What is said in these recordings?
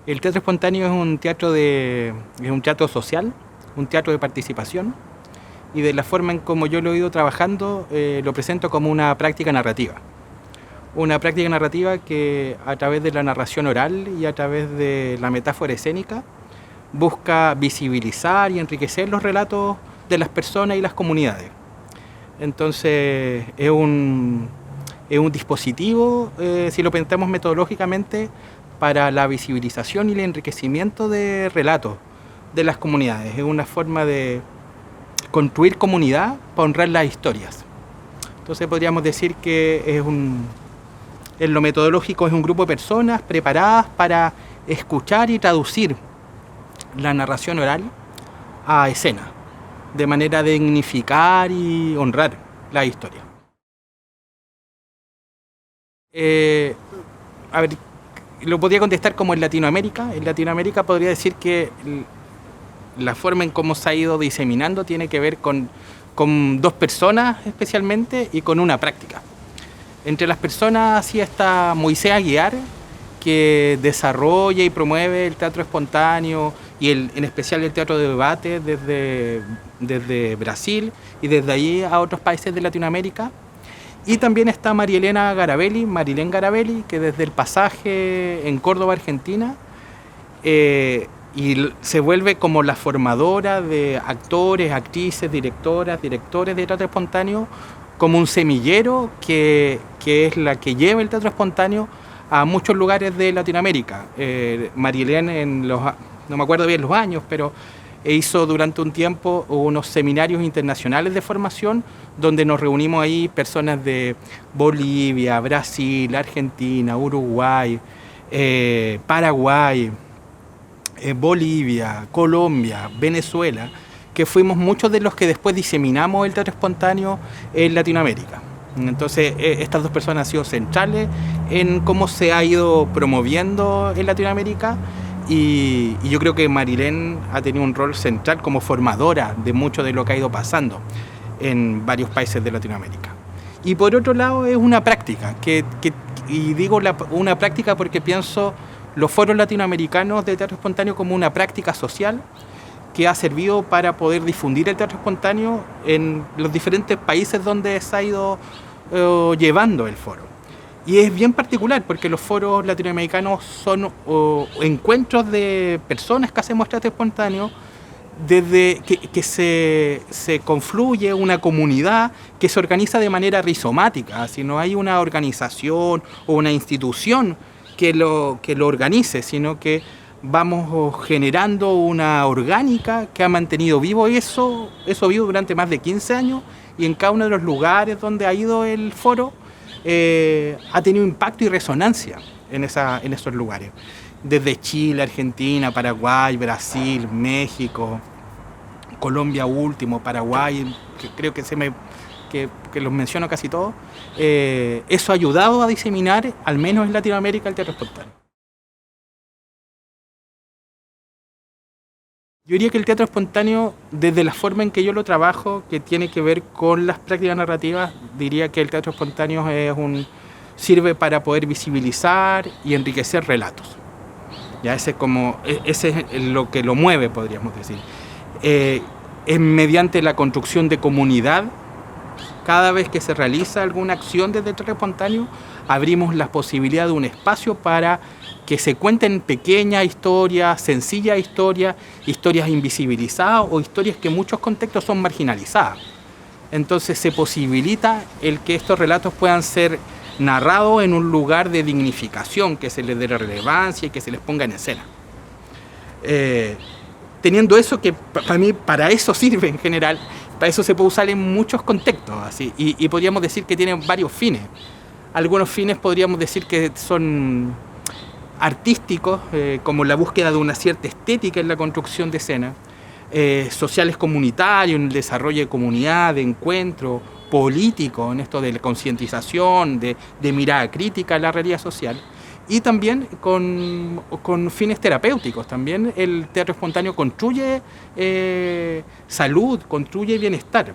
El teatro espontáneo es un teatro social, un teatro de participación, y de la forma en como yo lo he ido trabajando, lo presento como una práctica narrativa. Una práctica narrativa que a través de la narración oral y a través de la metáfora escénica busca visibilizar y enriquecer los relatos de las personas y las comunidades. Entonces es un dispositivo, si lo pensamos metodológicamente, para la visibilización y el enriquecimiento de relatos de las comunidades. Es una forma de construir comunidad para honrar las historias. Entonces podríamos decir que en lo metodológico es un grupo de personas preparadas para escuchar y traducir la narración oral a escena, de manera de dignificar y honrar la historia. A ver, lo podría contestar como en Latinoamérica. En Latinoamérica podría decir que la forma en cómo se ha ido diseminando tiene que ver con dos personas especialmente y con una práctica. Entre las personas sí está Moisés Aguiar, que desarrolla y promueve el teatro espontáneo y en especial el teatro de debate desde Brasil y desde allí a otros países de Latinoamérica. Y también está Marilén Garabelli, que desde el Pasaje en Córdoba, Argentina, y se vuelve como la formadora de actores, actrices, directores de teatro espontáneo, como un semillero que es la que lleva el teatro espontáneo a muchos lugares de Latinoamérica. Marilén, no me acuerdo bien los años, pero hizo durante un tiempo unos seminarios internacionales de formación donde nos reunimos ahí personas de Bolivia, Brasil, Argentina, Uruguay, Paraguay, Bolivia, Colombia, Venezuela, que fuimos muchos de los que después diseminamos el teatro espontáneo en Latinoamérica. Entonces, estas dos personas han sido centrales en cómo se ha ido promoviendo en Latinoamérica. Y yo creo que Marilén ha tenido un rol central como formadora de mucho de lo que ha ido pasando en varios países de Latinoamérica. Y por otro lado es una práctica, y digo una práctica porque pienso los foros latinoamericanos de teatro espontáneo como una práctica social que ha servido para poder difundir el teatro espontáneo en los diferentes países donde se ha ido llevando el foro. Y es bien particular porque los foros latinoamericanos son encuentros de personas que hacemos teatro espontáneo desde que se confluye una comunidad que se organiza de manera rizomática, si no hay una organización o una institución que lo organice, sino que vamos generando una orgánica que ha mantenido vivo eso vivo durante más de 15 años, y en cada uno de los lugares donde ha ido el foro ha tenido impacto y resonancia en esos lugares. Desde Chile, Argentina, Paraguay, Brasil, México, Colombia último, Paraguay, que creo que los menciono casi todos. Eso ha ayudado a diseminar, al menos en Latinoamérica, el teatro espontáneo. Yo diría que el teatro espontáneo, desde la forma en que yo lo trabajo, que tiene que ver con las prácticas narrativas, diría que el teatro espontáneo sirve para poder visibilizar y enriquecer relatos. Ya ese es lo que lo mueve, podríamos decir. Es mediante la construcción de comunidad. Cada vez que se realiza alguna acción desde el teatro espontáneo, abrimos la posibilidad de un espacio para que se cuenten pequeñas historias, sencillas historias invisibilizadas o historias que en muchos contextos son marginalizadas. Entonces se posibilita el que estos relatos puedan ser narrados en un lugar de dignificación, que se les dé relevancia y que se les ponga en escena. Teniendo eso, que para mí para eso sirve en general, para eso se puede usar en muchos contextos, así, y podríamos decir que tiene varios fines. Algunos fines podríamos decir que son artísticos, como la búsqueda de una cierta estética en la construcción de escena, sociales comunitarios, en el desarrollo de comunidad, de encuentro, político, en esto de la concientización, de mirada crítica a la realidad social, y también con fines terapéuticos. También el teatro espontáneo construye salud, construye bienestar.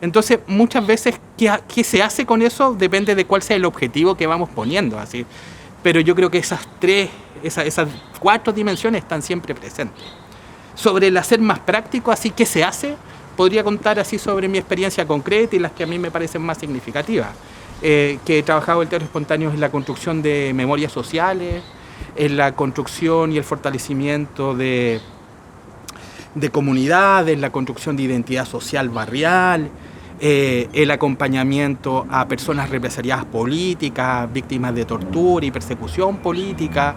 Entonces, muchas veces, ¿qué se hace con eso? Depende de cuál sea el objetivo que vamos poniendo, así. Pero yo creo que esas tres esas 4 dimensiones están siempre presentes. Sobre el hacer más práctico, así que se hace, podría contar así sobre mi experiencia concreta y las que a mí me parecen más significativas. Que he trabajado el teatro espontáneo en la construcción de memorias sociales, en la construcción y el fortalecimiento de comunidades, la construcción de identidad social barrial, el acompañamiento a personas represaliadas políticas, víctimas de tortura y persecución política,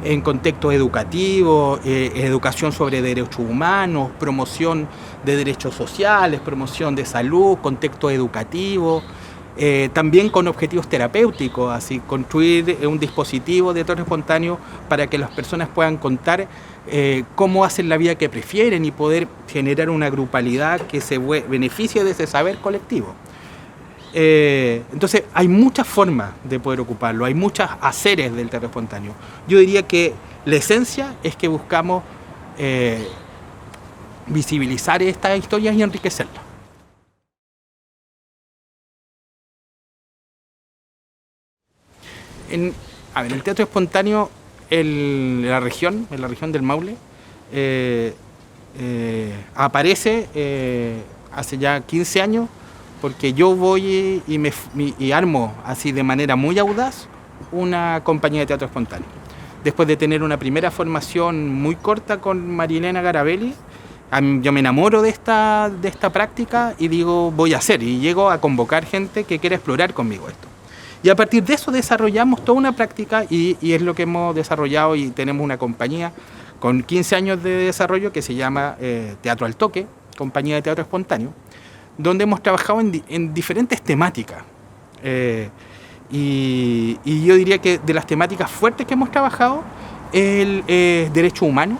en contexto educativo, educación sobre derechos humanos, promoción de derechos sociales, promoción de salud, contexto educativo, también con objetivos terapéuticos, así construir un dispositivo de teatro espontáneo para que las personas puedan contar cómo hacen la vida que prefieren y poder generar una grupalidad que se beneficie de ese saber colectivo. Entonces hay muchas formas de poder ocuparlo, hay muchos haceres del teatro espontáneo. Yo diría que la esencia es que buscamos visibilizar estas historias y enriquecerlas. El teatro espontáneo en la región del Maule, aparece hace ya 15 años, porque yo voy y armo así de manera muy audaz una compañía de teatro espontáneo. Después de tener una primera formación muy corta con Marilena Garabelli, yo me enamoro de esta práctica y digo, voy a hacer, y llego a convocar gente que quiera explorar conmigo esto. Y a partir de eso desarrollamos toda una práctica y es lo que hemos desarrollado, y tenemos una compañía con 15 años de desarrollo que se llama Teatro al Toque, compañía de teatro espontáneo, donde hemos trabajado en diferentes temáticas. Y yo diría que de las temáticas fuertes que hemos trabajado, el derecho humano,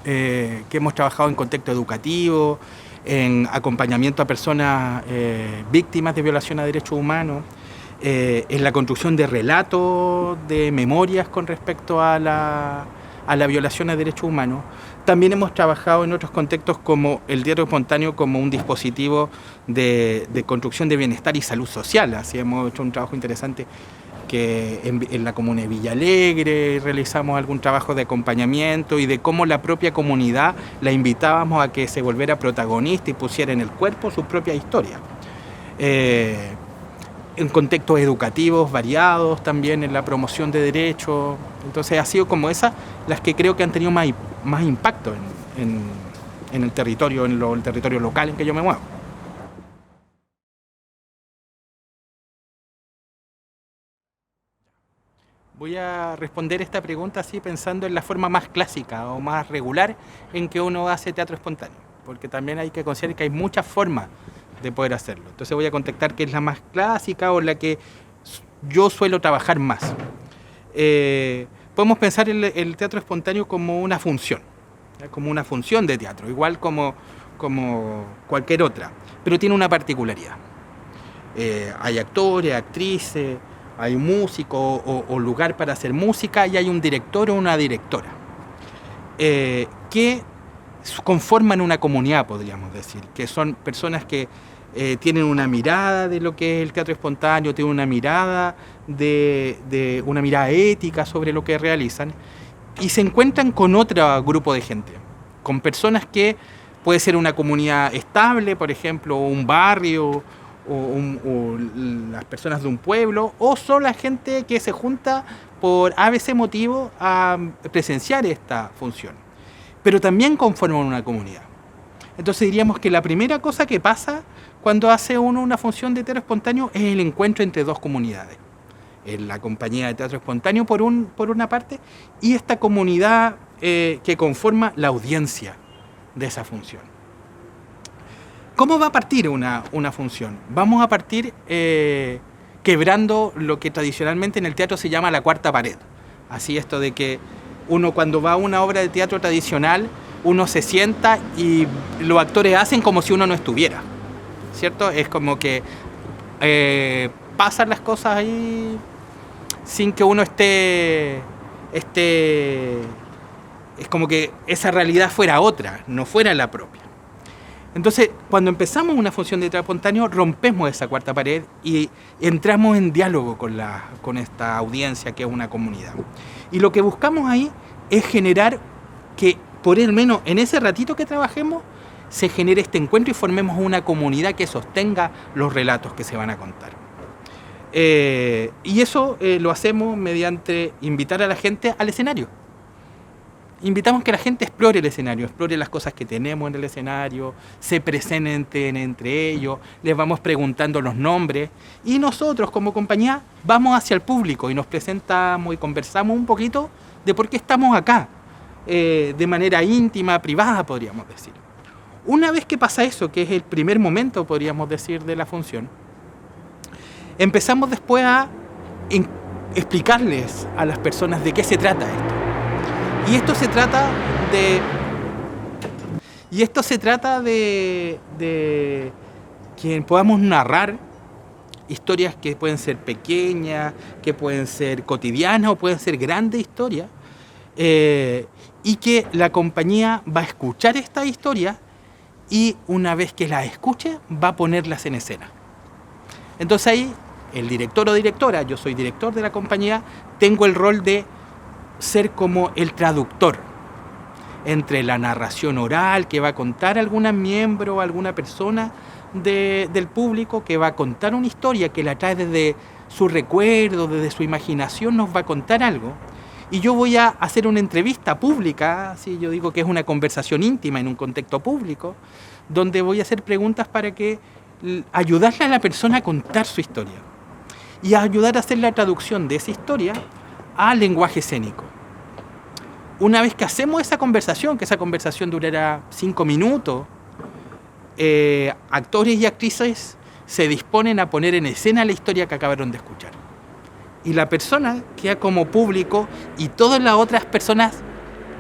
que hemos trabajado en contexto educativo, en acompañamiento a personas víctimas de violación a derechos humanos, en la construcción de relatos, de memorias con respecto a la violación a derechos humanos. También hemos trabajado en otros contextos como el teatro espontáneo como un dispositivo de construcción de bienestar y salud social. Así hemos hecho un trabajo interesante que en la comuna de Villa Alegre realizamos algún trabajo de acompañamiento y de cómo la propia comunidad la invitábamos a que se volviera protagonista y pusiera en el cuerpo su propia historia. En contextos educativos variados, también en la promoción de derechos. Entonces ha sido como esas las que creo que han tenido más impacto en el territorio, el territorio local en que yo me muevo. Voy a responder esta pregunta así pensando en la forma más clásica o más regular en que uno hace teatro espontáneo, porque también hay que considerar que hay muchas formas de poder hacerlo. Entonces voy a contactar que es la más clásica o la que yo suelo trabajar más. Podemos pensar el teatro espontáneo como una función, ¿ya? Como una función de teatro, igual como cualquier otra, pero tiene una particularidad. Hay actores, actrices, hay músicos o lugar para hacer música, y hay un director o una directora que conforman una comunidad, podríamos decir, que son personas que tienen una mirada de lo que es el teatro espontáneo, tienen una mirada una mirada ética sobre lo que realizan, y se encuentran con otro grupo de gente, con personas que puede ser una comunidad estable, por ejemplo, un barrio, o las personas de un pueblo, o son la gente que se junta por ABC motivo a presenciar esta función, pero también conforman una comunidad. Entonces diríamos que la primera cosa que pasa cuando hace uno una función de teatro espontáneo es el encuentro entre dos comunidades. En la compañía de teatro espontáneo por una parte, y esta comunidad que conforma la audiencia de esa función. ¿Cómo va a partir una función? Vamos a partir quebrando lo que tradicionalmente en el teatro se llama la cuarta pared. Así, esto de que uno cuando va a una obra de teatro tradicional, uno se sienta y los actores hacen como si uno no estuviera, ¿cierto? Es como que pasan las cosas ahí sin que uno esté... Es como que esa realidad fuera otra, no fuera la propia. Entonces, cuando empezamos una función de teatro espontáneo, rompemos esa cuarta pared y entramos en diálogo con esta audiencia que es una comunidad. Y lo que buscamos ahí es generar que, por el menos en ese ratito que trabajemos, se genere este encuentro y formemos una comunidad que sostenga los relatos que se van a contar. Y eso lo hacemos mediante invitar a la gente al escenario. Invitamos que la gente explore el escenario, explore las cosas que tenemos en el escenario, se presenten entre ellos, les vamos preguntando los nombres y nosotros como compañía vamos hacia el público y nos presentamos y conversamos un poquito de por qué estamos acá, de manera íntima, privada, podríamos decir. Una vez que pasa eso, que es el primer momento, podríamos decir, de la función, empezamos después a explicarles a las personas de qué se trata esto. Y esto se trata de que podamos narrar historias que pueden ser pequeñas, que pueden ser cotidianas o pueden ser grandes historias, y que la compañía va a escuchar esta historia y una vez que las escuche va a ponerlas en escena. Entonces ahí el director o directora, yo soy director de la compañía, tengo el rol de ser como el traductor entre la narración oral que va a contar algún miembro o alguna persona del público que va a contar una historia que la trae desde su recuerdo, desde su imaginación, nos va a contar algo. Y yo voy a hacer una entrevista pública, ¿sí? Yo digo que es una conversación íntima en un contexto público, donde voy a hacer preguntas para que ayudarle a la persona a contar su historia y a ayudar a hacer la traducción de esa historia al lenguaje escénico. Una vez que hacemos esa conversación, que esa conversación durará 5 minutos, actores y actrices se disponen a poner en escena la historia que acabaron de escuchar. Y la persona queda como público y todas las otras personas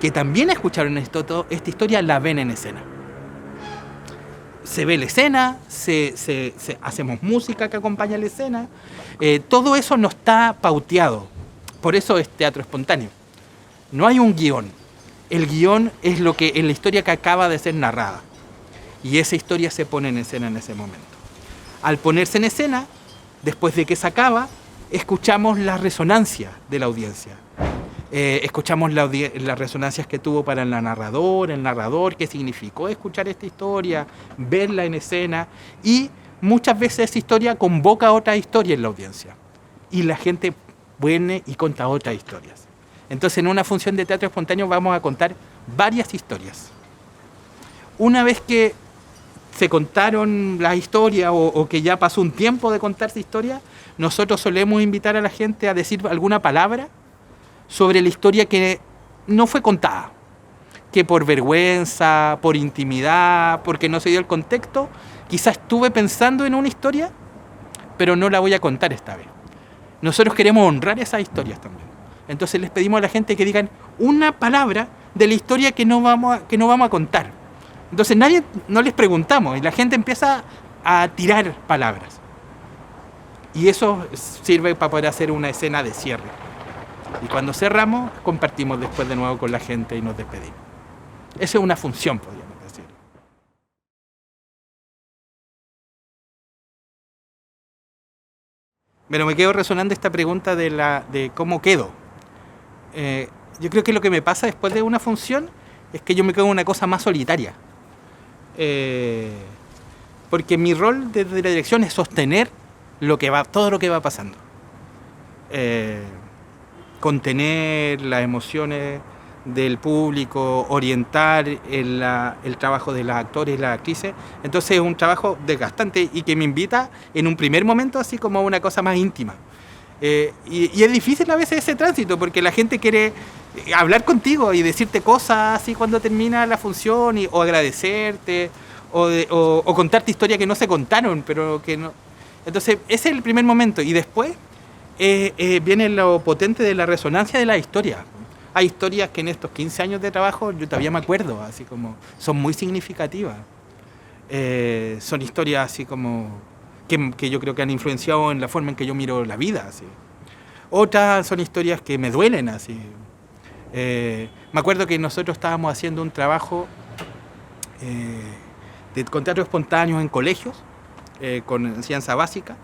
que también escucharon esta historia la ven en escena. Se ve la escena, hacemos música que acompaña la escena, todo eso no está pauteado. Por eso es teatro espontáneo. No hay un guión. El guión es lo que en la historia que acaba de ser narrada. Y esa historia se pone en escena en ese momento. Al ponerse en escena, después de que se acaba, escuchamos la resonancia de la audiencia. Escuchamos las resonancias que tuvo para el narrador, qué significó escuchar esta historia, verla en escena. Y muchas veces esa historia convoca a otra historia en la audiencia. Y la gente viene y cuenta otras historias. Entonces, en una función de teatro espontáneo vamos a contar varias historias. Una vez que se contaron las historias o que ya pasó un tiempo de contarse historias, nosotros solemos invitar a la gente a decir alguna palabra sobre la historia que no fue contada, que por vergüenza, por intimidad, porque no se dio el contexto, quizás estuve pensando en una historia, pero no la voy a contar esta vez. Nosotros queremos honrar esas historias también. Entonces les pedimos a la gente que digan una palabra de la historia que no vamos a contar. Entonces no les preguntamos y la gente empieza a tirar palabras. Y eso sirve para poder hacer una escena de cierre. Y cuando cerramos, compartimos después de nuevo con la gente y nos despedimos. Esa es una función, podríamos decir. Pero me quedo resonando esta pregunta de cómo quedo. Yo creo que lo que me pasa después de una función es que yo me quedo en una cosa más solitaria. Porque mi rol desde la dirección es sostener todo lo que va pasando. Contener las emociones del público, orientar el trabajo de los actores y las actrices. Entonces es un trabajo desgastante y que me invita en un primer momento así como a una cosa más íntima. Y es difícil a veces ese tránsito porque la gente quiere hablar contigo y decirte cosas así cuando termina la función o agradecerte o contarte historias que no se contaron, pero que no. Entonces ese es el primer momento y después viene lo potente de la resonancia de la historia. Hay historias que en estos 15 años de trabajo yo todavía me acuerdo, así como son muy significativas. Son historias así como que yo creo que han influenciado en la forma en que yo miro la vida. Así. Otras son historias que me duelen. Así. Me acuerdo que nosotros estábamos haciendo un trabajo con teatro espontáneo en colegios, con enseñanza básica,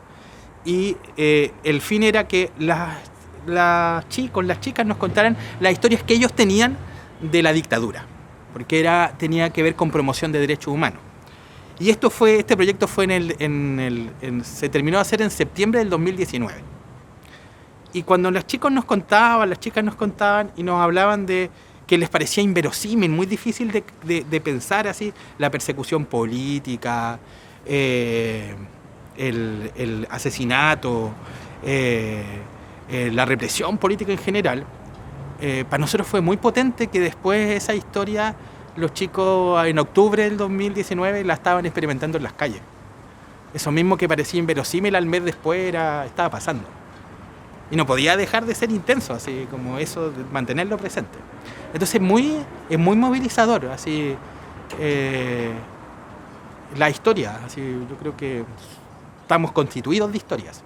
y el fin era que las chicas nos contaran las historias que ellos tenían de la dictadura, porque tenía que ver con promoción de derechos humanos. Y este proyecto fue se terminó de hacer en septiembre del 2019. Y cuando las chicas nos contaban y nos hablaban de que les parecía inverosímil, muy difícil de pensar así, la persecución política, el asesinato, la represión política en general, para nosotros fue muy potente que después esa historia los chicos en octubre del 2019 la estaban experimentando en las calles. Eso mismo que parecía inverosímil al mes después estaba pasando. Y no podía dejar de ser intenso, así como eso, de mantenerlo presente. Entonces es muy movilizador, así, la historia. Así, yo creo que estamos constituidos de historias.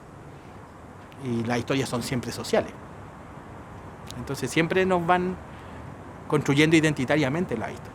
Y las historias son siempre sociales. Entonces siempre nos van construyendo identitariamente las historias.